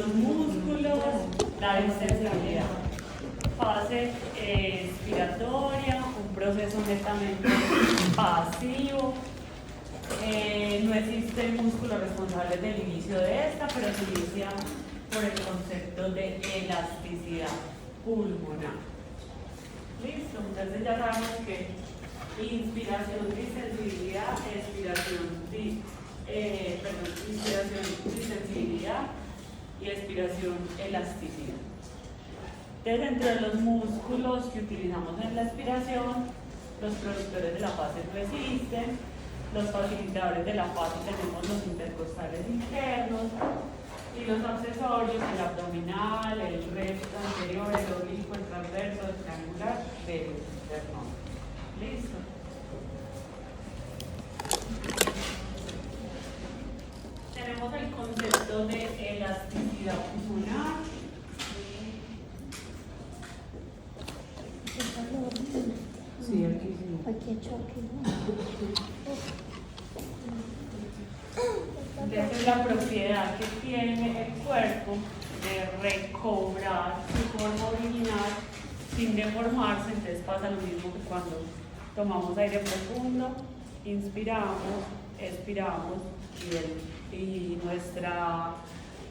Los músculos, la distensibilidad. Fase expiratoria, un proceso netamente pasivo. No existe el músculo responsable del inicio de esta, pero se inicia por el concepto de elasticidad pulmonar. Listo, entonces ya sabemos que inspiración, distensibilidad, inspiración, distensibilidad y expiración, elasticidad. Entonces, dentro de los músculos que utilizamos en la expiración, los productores de la fase no existen, los facilitadores de la fase tenemos los intercostales internos y los accesorios, el abdominal, el recto anterior, el oblicuo, el transverso, el triangular, del esternón. Listo. Tenemos el concepto de elasticidad pulmonar. Sí, aquí sí. Aquí choque, Esa es la propiedad que tiene el cuerpo de recobrar su forma original sin deformarse. Entonces pasa lo mismo que cuando tomamos aire profundo, inspiramos, expiramos y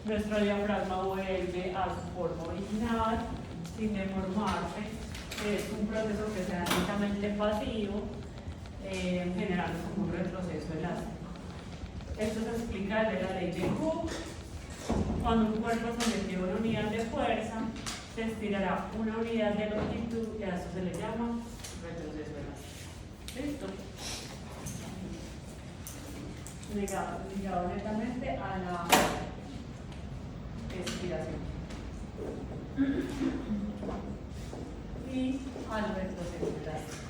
nuestro diafragma vuelve a su forma original sin deformarse. Es un proceso que se da netamente pasivo, generando como un retroceso elástico. Esto se explica desde la ley de Hooke. Cuando un cuerpo sometido a una unidad de fuerza, se estirará una unidad de longitud y a eso se le llama retroceso elástico. ¿Listo? Ligado netamente a la expiración y al retroceso elástico.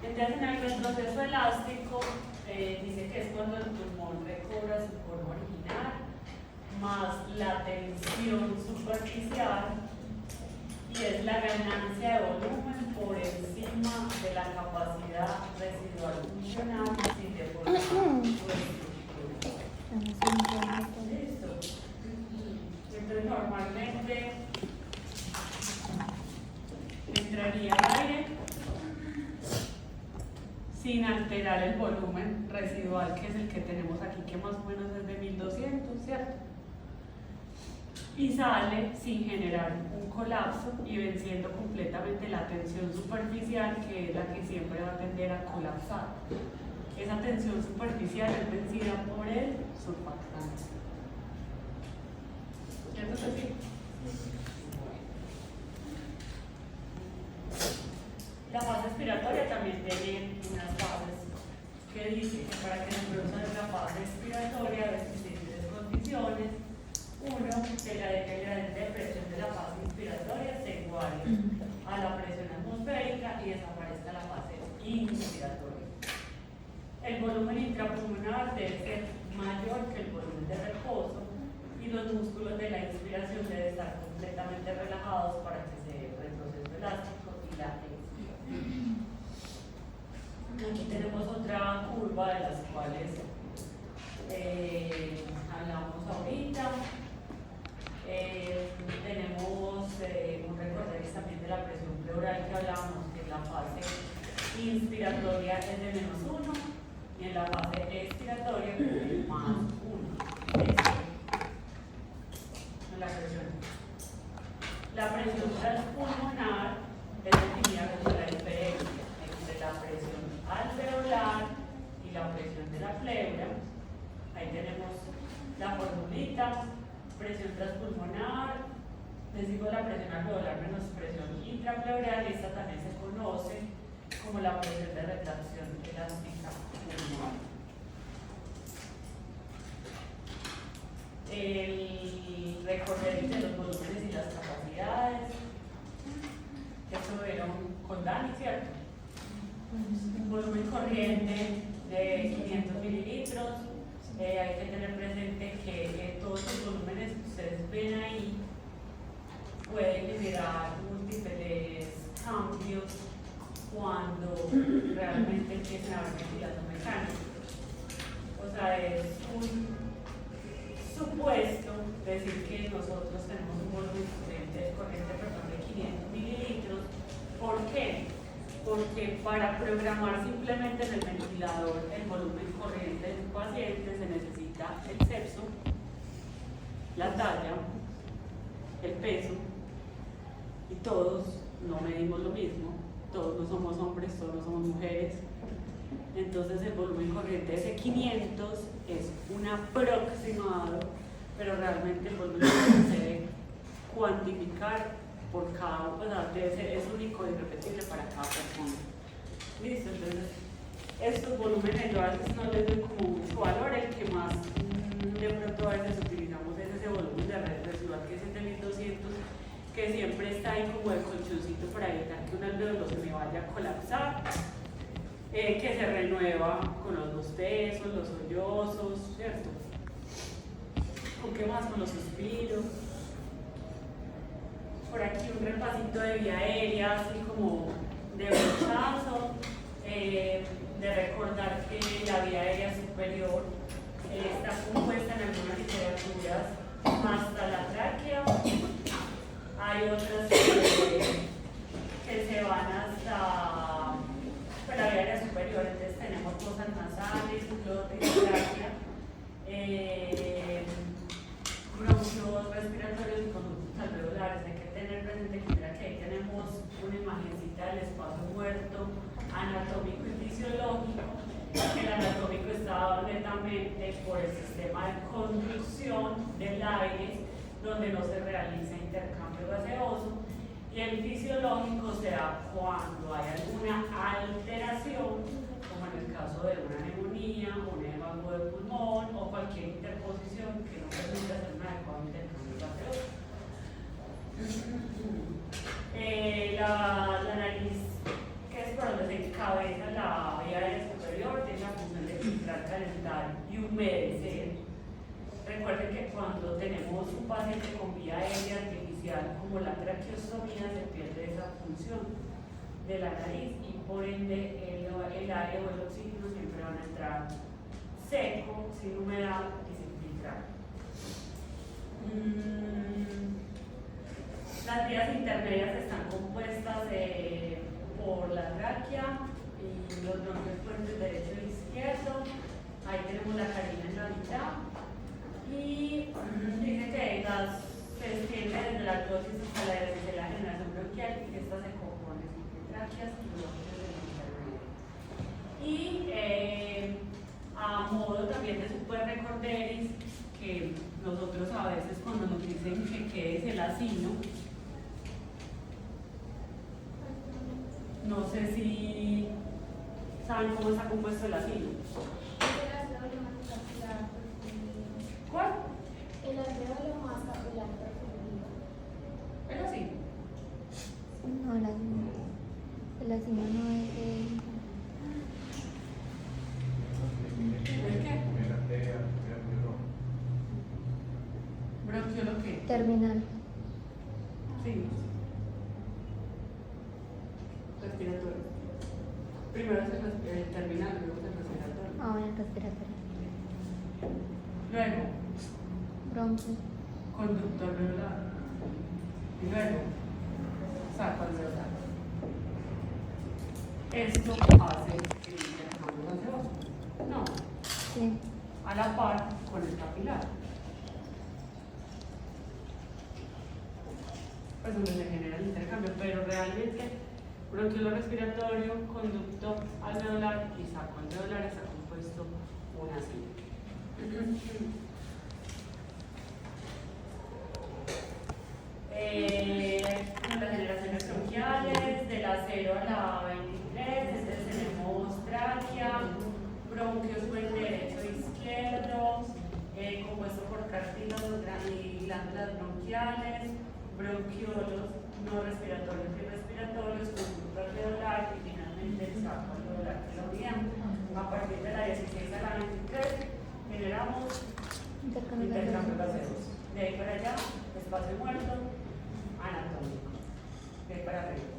Entonces, en el retroceso elástico dice que es cuando el pulmón recobra su forma original más la tensión superficial y es la ganancia de volumen por encima de la capacidad residual funcional sin deformar su estructura. ¿Listo? Entonces normalmente entraría el aire sin alterar el volumen residual, que es el que tenemos aquí, que más o menos es de 1200, ¿cierto? Y sale sin generar un colapso y venciendo completamente la tensión superficial, que es la que siempre va a tender a colapsar. Esa tensión superficial es vencida por el surfactante. ¿Cierto que sí? La fase expiratoria también tiene unas fases que dice que para que se produzca la fase expiratoria de diferentes condiciones, uno, que la diferencia de presión de la fase inspiratoria se iguale a la presión atmosférica y desaparezca la fase inspiratoria. El volumen intrapulmonar debe ser mayor que el volumen de reposo y los músculos de la inspiración deben estar completamente relajados para que se dé el retroceso elástico y la expiración. Aquí tenemos otra curva de las cuales hablamos ahorita. Tenemos un recorderis también de la presión pleural que hablábamos, que en la fase inspiratoria es de -1 y en la fase expiratoria es de +1. La presión transpulmonar es definida como la diferencia entre la presión alveolar y la presión de la pleura. Ahí tenemos la formulita: presión transpulmonar, decimos la presión alveolar menos presión intrapleural, y esta también se conoce como la presión de retracción elástica pulmonar. El recorrer de los volúmenes y las capacidades, eso era con Dani, ¿cierto? Un volumen corriente de 500 mililitros. Hay que tener presente que todos los volúmenes que ustedes ven ahí pueden generar múltiples cuando realmente empiezan a haber ventilación mecánica. O sea, es un supuesto decir que nosotros tenemos un volumen corriente de 500 mililitros. ¿Por qué? Porque para programar simplemente en el ventilador el volumen corriente de un paciente se necesita el sexo, la talla, el peso, y todos no medimos lo mismo, todos no somos hombres, todos no somos mujeres. Entonces el volumen corriente de ese 500 es un aproximado, pero realmente el volumen se debe cuantificar por cada, o sea, es único y repetible para cada persona. Listo, entonces estos volúmenes yo a veces no les doy como mucho valor, el que más de pronto a veces utilizamos es ese volumen de red residual que es el de 1200, que siempre está ahí como el colchoncito para evitar que un alveolo se me vaya a colapsar, que se renueva con los bostezos, los sollozos, ¿cierto? ¿Con qué más? Con los suspiros. Por aquí un repasito de vía aérea, así como de brochazo, de recordar que la vía aérea superior está compuesta en algunas literaturas hasta la tráquea. Hay otras que se van hasta la vía aérea superior, entonces tenemos fosas nasales, glotis, tráquea, bronquios respiratorios y conductos alveolares. Hay que tener presente que ahí tenemos una imagencita del espacio muerto, anatómico y fisiológico. El anatómico está dado netamente por el sistema de conducción del aire, donde no se realiza intercambio gaseoso, y el fisiológico se da cuando hay alguna alteración, como en el caso de una neumonía, un edema de pulmón o cualquier interposición que no permita hacer un adecuado intercambio gaseoso. La nariz, que es por donde se encabeza la vía aérea superior, tiene la función de filtrar, calentar y humedecer. Recuerden que cuando tenemos un paciente con vía aérea artificial como la traqueostomía, se pierde esa función de la nariz y por ende el aire o el oxígeno siempre van a entrar seco, sin humedad y sin filtrar. Las vías intermedias están compuestas por la tráquea y los bronquios puentes derecho e izquierdo. Ahí tenemos la carina en la mitad. Y dice que se extiende desde la glotis hasta la generación bronquial y que esta se compone de tráqueas y bronquios del intermedio. Y a modo también de super recorderis, que nosotros a veces cuando nos dicen que es el acino, no sé si saben cómo está compuesto el acino. ¿Cuál? El alveolo más capilar profundo. ¿Es así? No, el acino no es ¿El qué? ¿Bronquiolo qué? terminal. Sí. Respiratorio. Primero es el terminal, luego es el respiratorio. Ah, bueno, respiratorio. Luego, Bronquio. conducto alveolar. Y luego, saco alveolar. Esto hace el intercambio gaseoso. No, Sí. a la par con el capilar. Pues donde se genera el intercambio, pero realmente bronquiolo respiratorio, conducto alveolar y saco alveolar está compuesto una así. Las generaciones bronquiales de la 0 a la 23, entonces tenemos tráquea, bronquios puente derecho e izquierdo, compuesto por cartílagos y glándulas bronquiales, bronquiolos no respiratorios y respiratorios, conducto alveolar y finalmente el saco alveolar de la unidad. A partir de la 16 a la 23 generamos intercambio gaseoso. De ahí para allá, espacio muerto, anatómico. De ahí para arriba.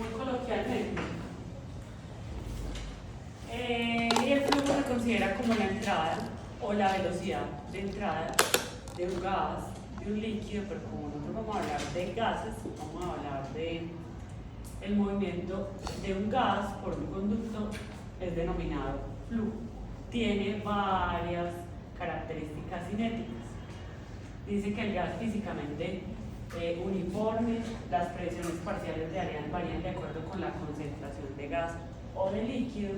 muy coloquialmente. Y el flujo se considera como la entrada o la velocidad de entrada de un gas, de un líquido, pero como nosotros vamos a hablar de gases, vamos a hablar de el movimiento de un gas por un conducto, es denominado flujo. Tiene varias características cinéticas. Dice que el gas físicamente uniforme, las presiones parciales de área varían de acuerdo con la concentración de gas o de líquido,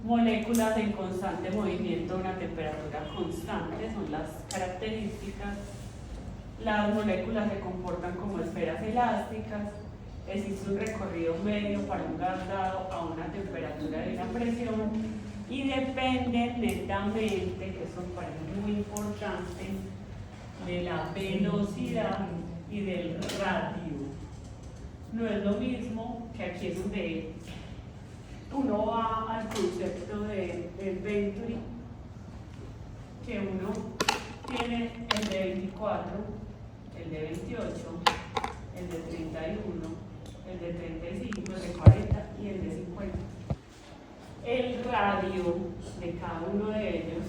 moléculas en constante movimiento a una temperatura constante son las características, las moléculas se comportan como esferas elásticas, existe un recorrido medio para un gas dado a una temperatura y una presión y dependen netamente, que eso me parece muy importante, de la velocidad y del radio. No es lo mismo que aquí es donde uno va al concepto del Venturi, que uno tiene el de 24, el de 28, el de 31, el de 35, el de 40 y el de 50. El radio de cada uno de ellos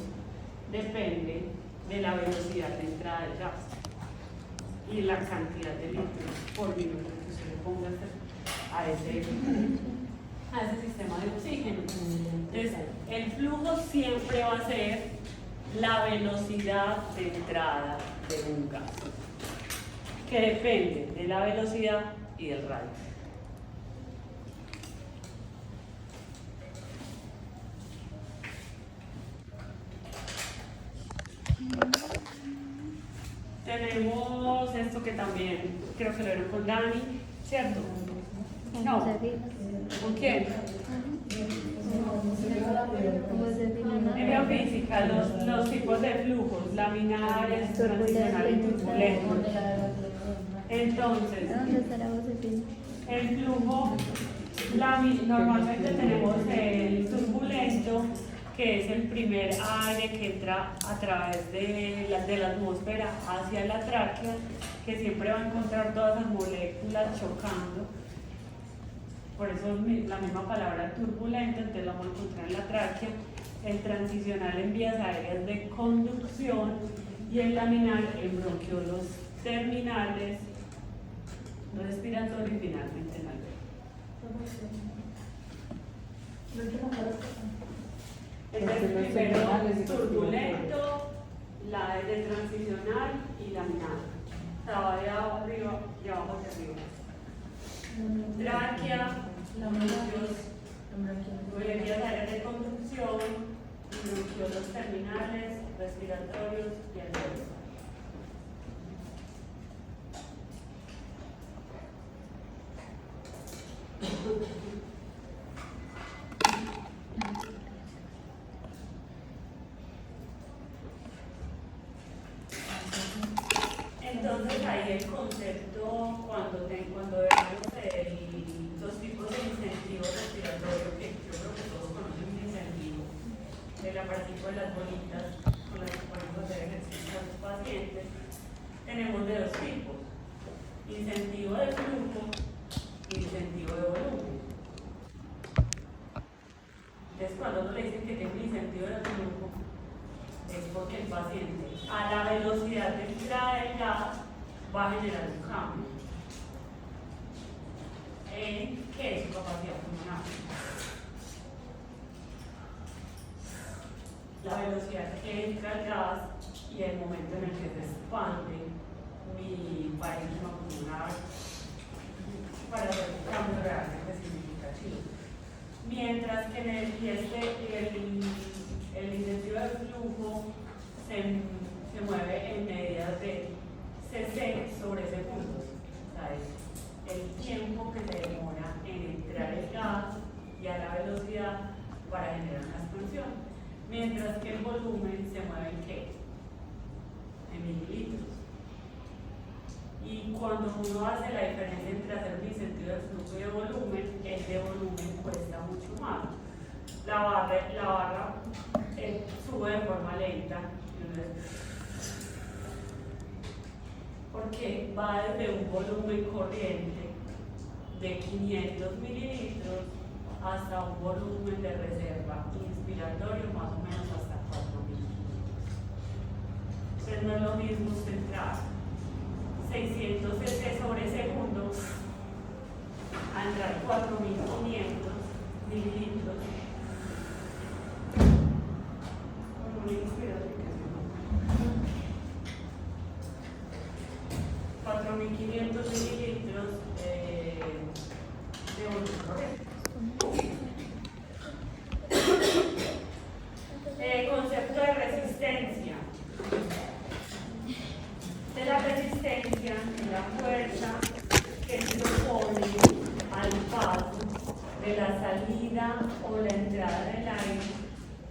depende de la velocidad de entrada del gas y la cantidad de litros por minuto que usted le ponga a ese sistema de oxígeno. Entonces, el flujo siempre va a ser la velocidad de entrada de un gas, que depende de la velocidad y del radio. Tenemos esto que también creo que lo vieron con Dani, ¿cierto? No. ¿Con quién? En biofísica, los tipos de flujos, laminares, transicional y turbulento. Entonces, el flujo, normalmente tenemos el turbulento, que es el primer aire que entra a través de la atmósfera hacia la tráquea, que siempre va a encontrar todas las moléculas chocando. Por eso la misma palabra turbulento, entonces la vamos a encontrar en la tráquea. El transicional en vías aéreas de conducción y el laminar en bronquiolos terminales, respiratorio y finalmente en alveolo. Primero turbulento, la de transicional y laminar. Estaba de abajo arriba y abajo hacia arriba. Tráquea, vías aéreas de conducción, bronquiolos terminales, respiratorios y alveolos. Entonces ahí el concepto, cuando vemos los tipos de incentivo respiratorio, que yo creo que todos conocen un incentivo de la partícula de las bolitas con las que podemos hacer ejercicio a los pacientes, tenemos de dos tipos: incentivo de flujo y incentivo de volumen. Entonces cuando uno le dicen que tiene un incentivo de flujo, es porque el paciente a la velocidad de entrada del gas va a generar un cambio en qué es su capacidad pulmonar. La velocidad que entra el gas y el momento en el que se expande mi parénquima pulmonar para hacer un cambio realmente significativo. Mientras que el incentivo de flujo se mueve en medidas de cc sobre segundos, o sea, es el tiempo que se demora en entrar el gas y a la velocidad para generar una expansión, mientras que el volumen se mueve en ¿qué? En mililitros. Y cuando uno hace la diferencia entre hacer un incentivo de flujo y de volumen, el de volumen cuesta mucho más. La barra sube de forma lenta, porque va desde un volumen corriente de 500 mililitros hasta un volumen de reserva inspiratorio más o menos hasta 4.000. Entonces no es lo mismo centrar 600 cc sobre segundo a entrar 4.500 mililitros. Una inspiración. 4.500 mililitros de volumen. Concepto de resistencia. De la resistencia es la fuerza que se opone al paso de la salida o la entrada del aire,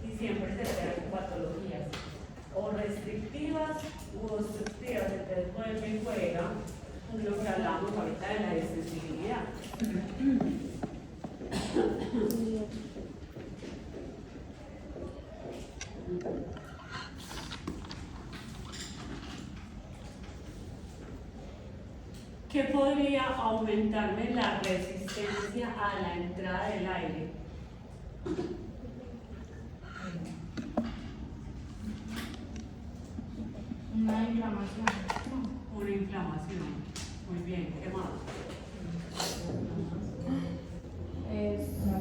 y siempre se crean patologías o restrictivas u obstructivas. Entonces vuelve y juega lo que hablamos ahorita de la extensibilidad. ¿Qué podría aumentarme la resistencia a la entrada del aire? Una inflamación. Una inflamación. Muy bien, ¿qué más?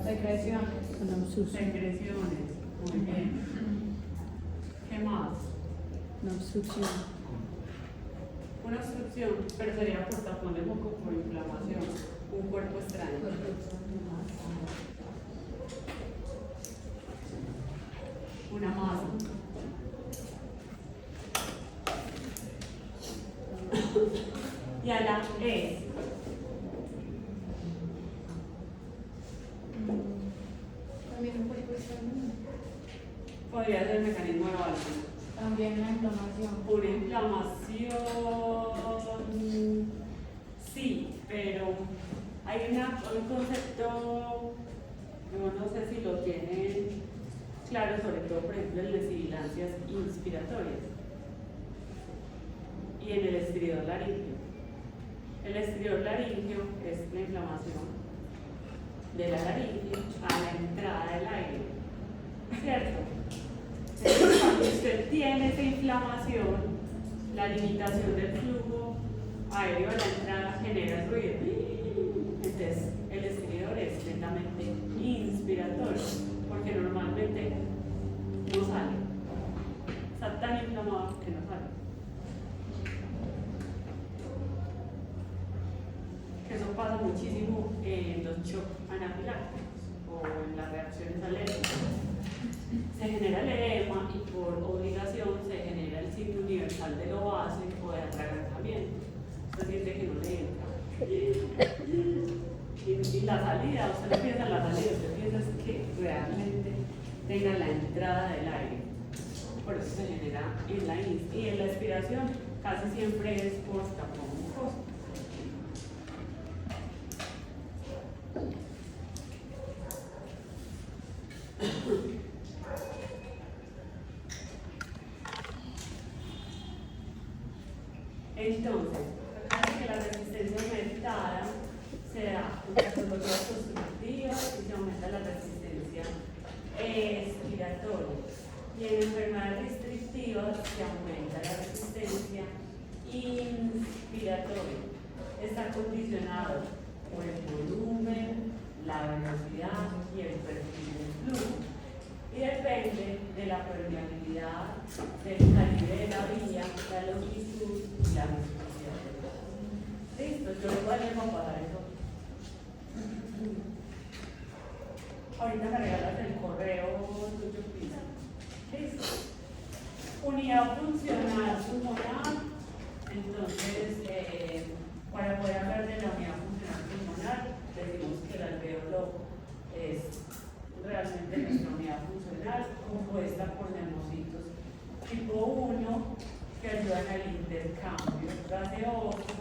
Secreciones. Una obstrucción. Secreciones. Muy bien. ¿Qué más? Una obstrucción. Una obstrucción, pero sería por tapón de moco por inflamación. Un cuerpo extraño. Una masa. Y a la E. También un cuerpo extraño. Podría ser el mecanismo de válvula. También la inflamación. Una inflamación, sí, pero hay un concepto, yo no sé si lo tienen claro, sobre todo, por ejemplo, en las sibilancias inspiratorias y en el estridor laríngeo. El estridor laríngeo es la inflamación de la laringe a la entrada del aire, ¿cierto? Entonces, cuando usted tiene esa inflamación, la limitación del flujo aéreo a la entrada genera ruido. Entonces, el estridor es netamente inspiratorio, porque normalmente no sale. Está tan inflamado que no sale. Eso pasa muchísimo en los shocks anafilácticos o en las reacciones alérgicas. Se genera el edema y por obligación se genera el signo universal de lo base o de atragantamiento. Usted siente que no le entra. Y la salida, usted no piensa en la salida, usted piensa es que realmente tenga la entrada del aire. Por eso se genera en la y en la expiración casi siempre es por tapón mucoso. Entonces, recuerden que la resistencia aumentada se da en patologías constructivas y se aumenta la resistencia expiratoria. Y en enfermedades restrictivas se aumenta la resistencia inspiratoria. Está condicionado por el volumen, la velocidad y el perfil del flujo. Y depende de la permeabilidad, del calibre de la vía, la longitud y la viscosidad. Listo, yo les voy a pasar eso. Ahorita me regalas el correo tuyo, Pisa. Listo. Unidad funcional pulmonar. Entonces, para poder hablar de la unidad funcional pulmonar, decimos que el alveolo es realmente nuestra unidad funcional, compuesta por neumocitos tipo 1 que ayudan al intercambio gaseoso,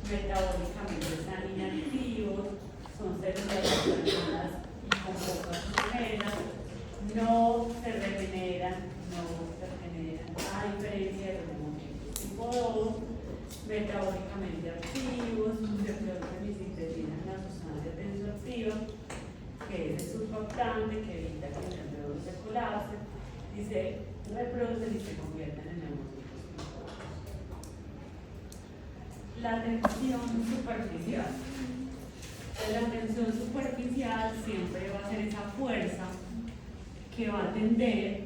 metabólicamente están inactivos, son células ordenadas y con pocas oxigenas, no se regeneran, a diferencia de los neumocitos tipo 2, metabólicamente activos, se producen y sintetizan las sustancias surfactante que evita que el alveolo se colapse y se reproducen y se convierten en neumocitos. La tensión superficial. La tensión superficial siempre va a ser esa fuerza que va a tender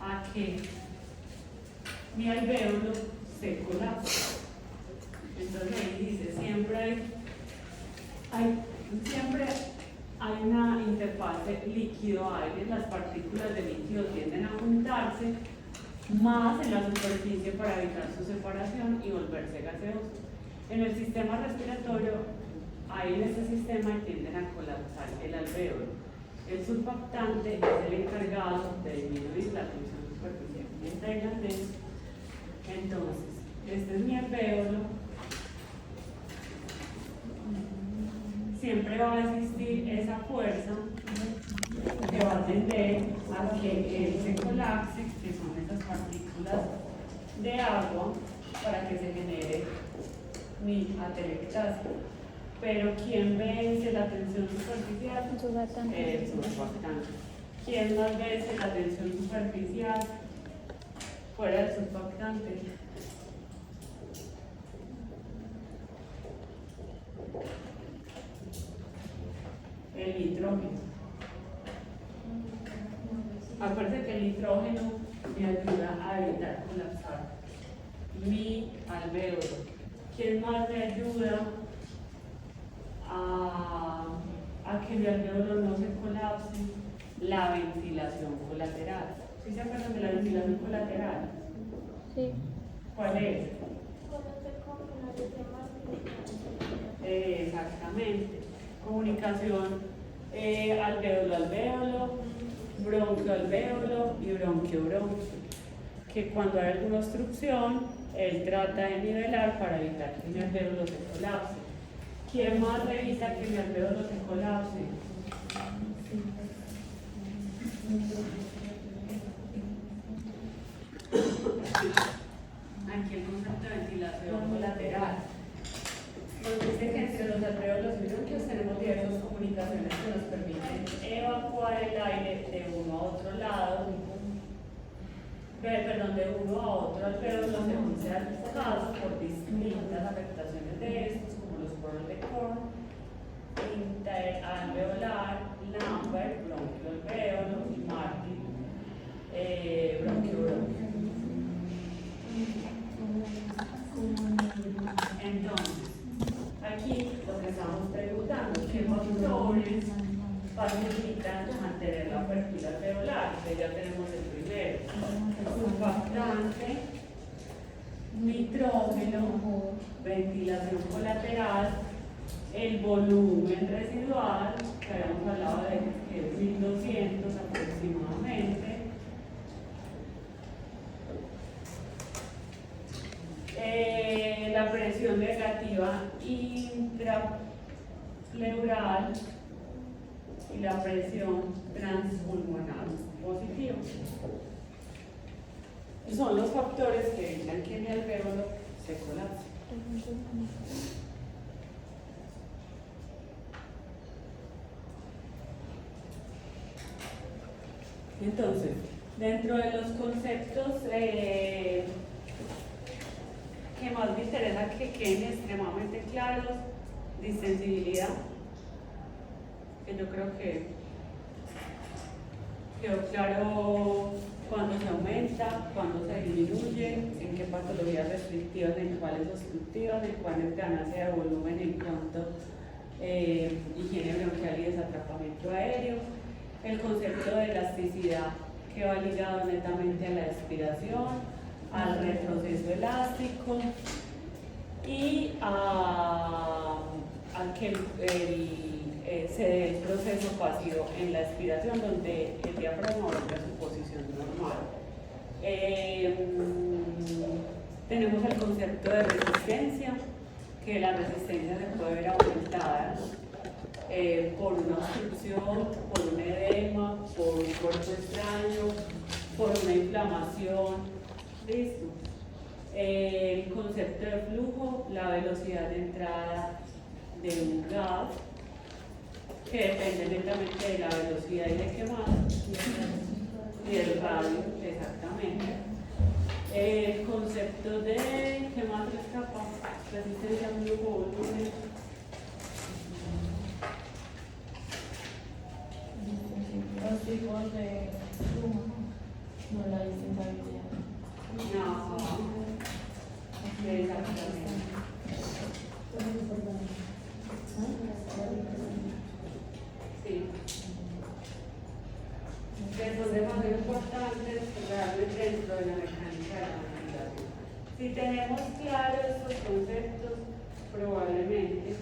a que mi alvéolo se colapse. Entonces ahí dice, siempre hay una interfase líquido-aire, las partículas de líquido tienden a juntarse más en la superficie para evitar su separación y volverse gaseosos. En el sistema respiratorio, ahí en este sistema tienden a colapsar el alvéolo. El surfactante es el encargado de disminuir la tensión superficial. Entonces, este es mi alvéolo. Siempre va a existir esa fuerza que va a tender a que él se colapse, que son esas partículas de agua, para que se genere mi atelectasia. Pero ¿quién vence la tensión superficial? El surfactante. ¿Quién más vence la tensión superficial fuera del surfactante? El nitrógeno. Acuérdense que el nitrógeno me ayuda a evitar colapsar mi alvéolo. ¿Quién más me ayuda a que mi alvéolo no se colapse? La ventilación colateral. ¿Sí se acuerdan de la ventilación colateral? Sí. ¿Cuál es? Cuando te comen los temas Exactamente. Comunicación alvéolo-alvéolo, bronquio-alvéolo y bronquio-bronquio. Que cuando hay alguna obstrucción, él trata de nivelar para evitar que mi alvéolo se colapse. ¿Quién más evita que mi alvéolo se colapse? Aquí el concepto de ventilación colateral. Nos dice que entre los alvéolos y bronquios tenemos diversas comunicaciones que nos permiten evacuar el aire de uno a otro lado, de uno a otro alvéolo según sea el caso por distintas afectaciones de estos, como los poros de Korn, interalveolar, Lambert, bronquioalvéolo y Martin, bronquio-bronquio. Entonces, aquí lo que estamos preguntando, ¿qué factores facilitan mantener la apertura alveolar? Entonces ya tenemos el primero, surfactante, nitrógeno, ventilación colateral, el volumen residual, que habíamos hablado de que es 1200 aproximadamente. La presión negativa intrapleural y la presión transpulmonar positiva. Son los factores que evitan que el alvéolo se colapse. Entonces, dentro de los conceptos que más me interesa que queden extremadamente claros, distensibilidad, que yo creo que quedó claro cuándo se aumenta, cuándo se disminuye, en qué patologías restrictivas, en cuáles obstructivas, en cuáles ganancia de volumen en cuanto higiene bronquial y desatrapamiento aéreo, el concepto de elasticidad que va ligado netamente a la expiración, al retroceso elástico y a que se dé el proceso pasivo en la expiración donde el diafragma vuelve a su posición normal. Tenemos el concepto de resistencia, que la resistencia se puede ver aumentada por una obstrucción, por un edema, por un cuerpo extraño, por una inflamación. Listo. El concepto de flujo, la velocidad de entrada de un gas, que depende netamente de la velocidad y de quemado y del radio, exactamente. El concepto de ¿qué más le escapa? Resistencia, flujo, volumen. Los tipos de flujo, no la distanciabilidad. No, exactamente. Sí. Que son demasiado importantes realmente dentro de la mecánica de la ventilación. Si tenemos claros estos conceptos, probablemente